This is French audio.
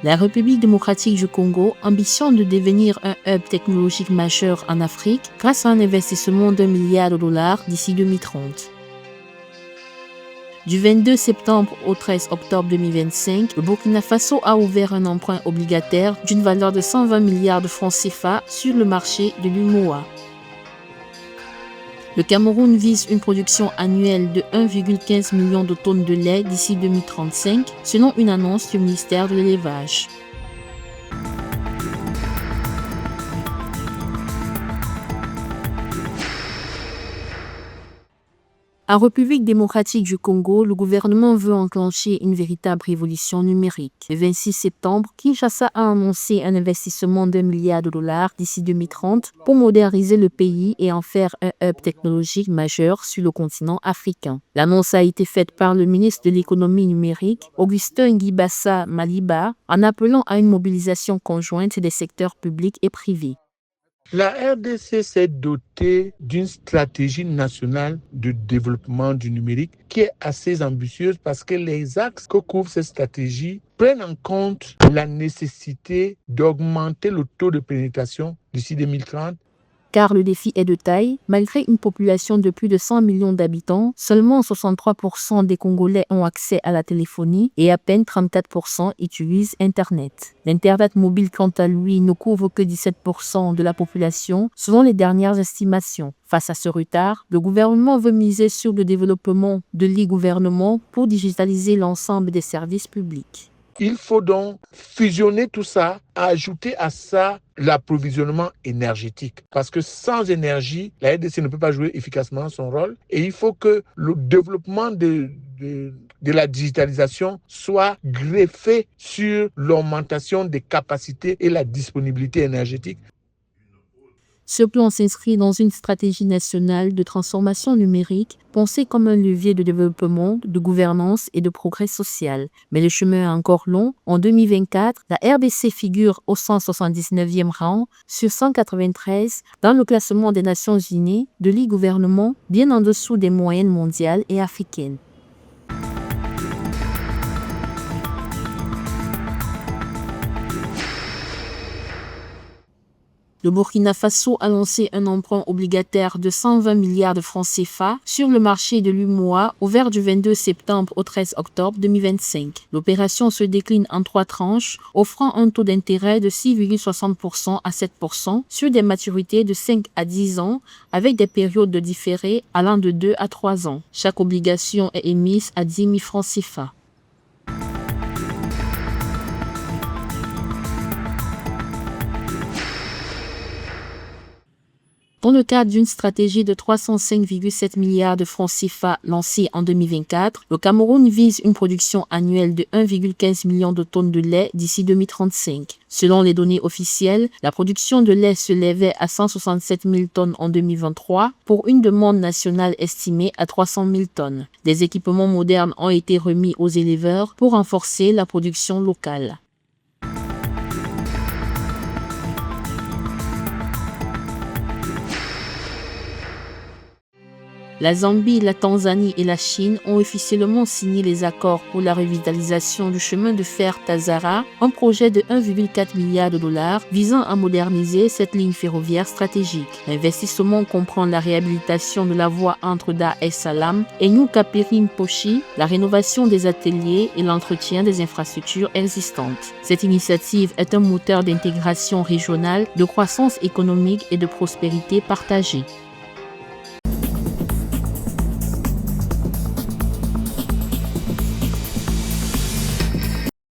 La République démocratique du Congo ambitionne de devenir un hub technologique majeur en Afrique grâce à un investissement d'$1 milliard d'ici 2030. Du 22 septembre au 13 octobre 2025, le Burkina Faso a ouvert un emprunt obligataire d'une valeur de 120 milliards de francs CFA sur le marché de l'UMOA. Le Cameroun vise une production annuelle de 1,15 million de tonnes de lait d'ici 2035, selon une annonce du ministère de l'Élevage. En République démocratique du Congo, le gouvernement veut enclencher une véritable révolution numérique. Le 26 septembre, Kinshasa a annoncé un investissement d'$1 milliard d'ici 2030 pour moderniser le pays et en faire un hub technologique majeur sur le continent africain. L'annonce a été faite par le ministre de l'économie numérique, Augustin Ngibassa Maliba, en appelant à une mobilisation conjointe des secteurs publics et privés. La RDC s'est dotée d'une stratégie nationale de développement du numérique qui est assez ambitieuse parce que les axes que couvre cette stratégie prennent en compte la nécessité d'augmenter le taux de pénétration d'ici 2030. Car le défi est de taille, malgré une population de plus de 100 millions d'habitants, seulement 63% des Congolais ont accès à la téléphonie et à peine 34% utilisent Internet. L'Internet mobile, quant à lui, ne couvre que 17% de la population, selon les dernières estimations. Face à ce retard, le gouvernement veut miser sur le développement de l'e-gouvernement pour digitaliser l'ensemble des services publics. Il faut donc fusionner tout ça, ajouter à ça l'approvisionnement énergétique. Parce que sans énergie, la RDC ne peut pas jouer efficacement son rôle. Et il faut que le développement de la digitalisation soit greffé sur l'augmentation des capacités et la disponibilité énergétique. Ce plan s'inscrit dans une stratégie nationale de transformation numérique pensée comme un levier de développement, de gouvernance et de progrès social. Mais le chemin est encore long. En 2024, la RDC figure au 179e rang sur 193 dans le classement des Nations Unies de l'e-gouvernement, bien en dessous des moyennes mondiales et africaines. Le Burkina Faso a lancé un emprunt obligataire de 120 milliards de francs CFA sur le marché de l'UMOA ouvert du 22 septembre au 13 octobre 2025. L'opération se décline en 3 tranches, offrant un taux d'intérêt de 6,60% à 7% sur des maturités de 5 à 10 ans avec des périodes de différé allant de 2 à 3 ans. Chaque obligation est émise à 10 000 francs CFA. Dans le cadre d'une stratégie de 305,7 milliards de francs CFA lancée en 2024, le Cameroun vise une production annuelle de 1,15 million de tonnes de lait d'ici 2035. Selon les données officielles, la production de lait se levait à 167 000 tonnes en 2023 pour une demande nationale estimée à 300 000 tonnes. Des équipements modernes ont été remis aux éleveurs pour renforcer la production locale. La Zambie, la Tanzanie et la Chine ont officiellement signé les accords pour la revitalisation du chemin de fer Tazara, un projet de 1,4 milliard de dollars visant à moderniser cette ligne ferroviaire stratégique. L'investissement comprend la réhabilitation de la voie entre Dar es Salaam et New Kapering-Poshi, la rénovation des ateliers et l'entretien des infrastructures existantes. Cette initiative est un moteur d'intégration régionale, de croissance économique et de prospérité partagée.